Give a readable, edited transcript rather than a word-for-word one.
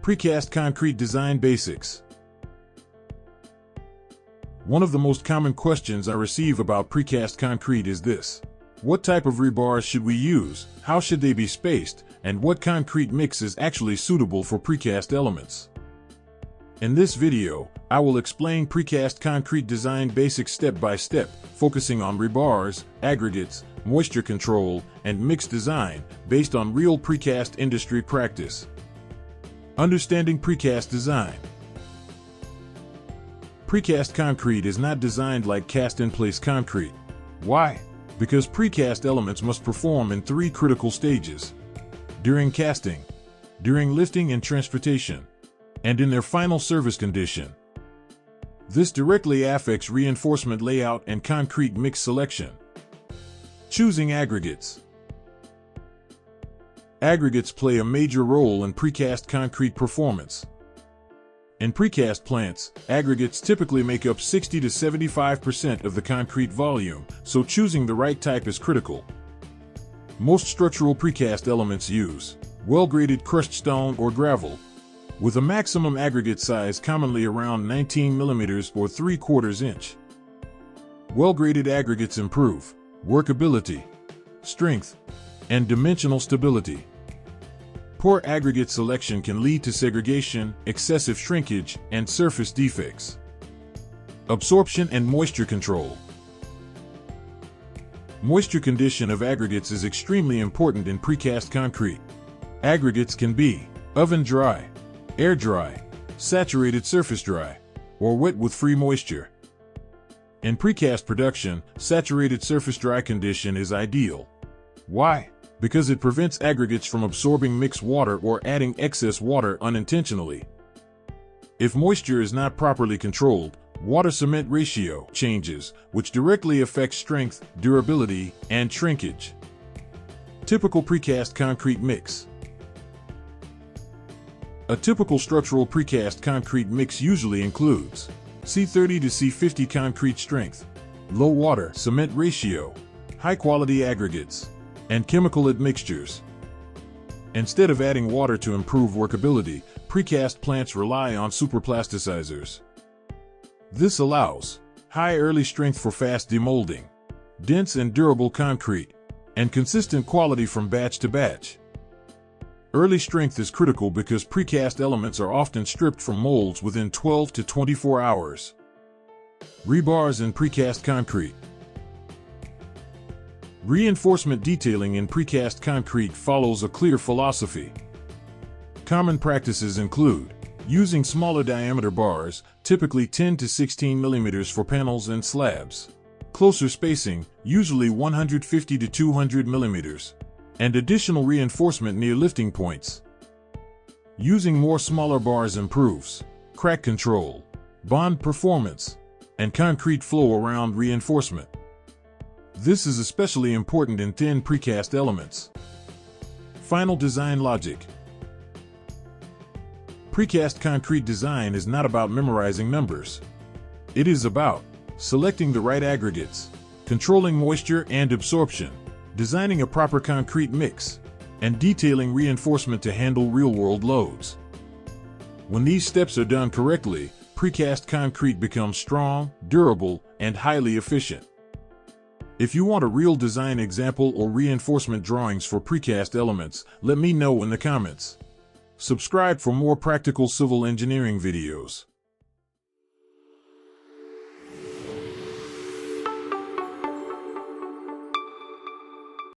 Precast concrete design basics. One of the most common questions I receive about precast concrete is this: what type of rebars should we use, how should they be spaced, and what concrete mix is actually suitable for precast elements? In this video, I will explain precast concrete design basics step by step, focusing on rebars, aggregates, moisture control, and mix design based on real precast industry practice. Understanding precast design. Precast concrete is not designed like cast-in-place concrete. Why? Because precast elements must perform in three critical stages: during casting, during lifting and transportation, and in their final service condition. This directly affects reinforcement layout and concrete mix selection. Choosing aggregates. Aggregates play a major role in precast concrete performance. In precast plants, aggregates typically make up 60 to 75% of the concrete volume, so choosing the right type is critical. Most structural precast elements use well-graded crushed stone or gravel, with a maximum aggregate size commonly around 19 mm or 3/4 inch. Well-graded aggregates improve workability, strength, and dimensional stability. Poor aggregate selection can lead to segregation, excessive shrinkage, and surface defects. Absorption and moisture control. Moisture condition of aggregates is extremely important in precast concrete. Aggregates can be oven dry, air dry, saturated surface dry, or wet with free moisture. In precast production, saturated surface dry condition is ideal. Why? Because it prevents aggregates from absorbing mixed water or adding excess water unintentionally. If moisture is not properly controlled, water-cement ratio changes, which directly affects strength, durability, and shrinkage. Typical precast concrete mix. A typical structural precast concrete mix usually includes C30 to C50 concrete strength, low water-cement ratio, high-quality aggregates, and chemical admixtures. Instead of adding water to improve workability, precast plants rely on superplasticizers. This allows high early strength for fast demolding, dense and durable concrete, and consistent quality from batch to batch. Early strength is critical because precast elements are often stripped from molds within 12 to 24 hours. Rebars in precast concrete. Reinforcement detailing in precast concrete follows a clear philosophy. Common practices include using smaller diameter bars, typically 10 to 16 mm for panels and slabs, closer spacing, usually 150 to 200 mm, and additional reinforcement near lifting points. Using more smaller bars improves crack control, bond performance, and concrete flow around reinforcement. This is especially important in thin precast elements. Final design logic. Precast concrete design is not about memorizing numbers. It is about selecting the right aggregates, controlling moisture and absorption, designing a proper concrete mix, and detailing reinforcement to handle real-world loads. When these steps are done correctly, precast concrete becomes strong, durable, and highly efficient. If you want a real design example or reinforcement drawings for precast elements, let me know in the comments. Subscribe for more practical civil engineering videos.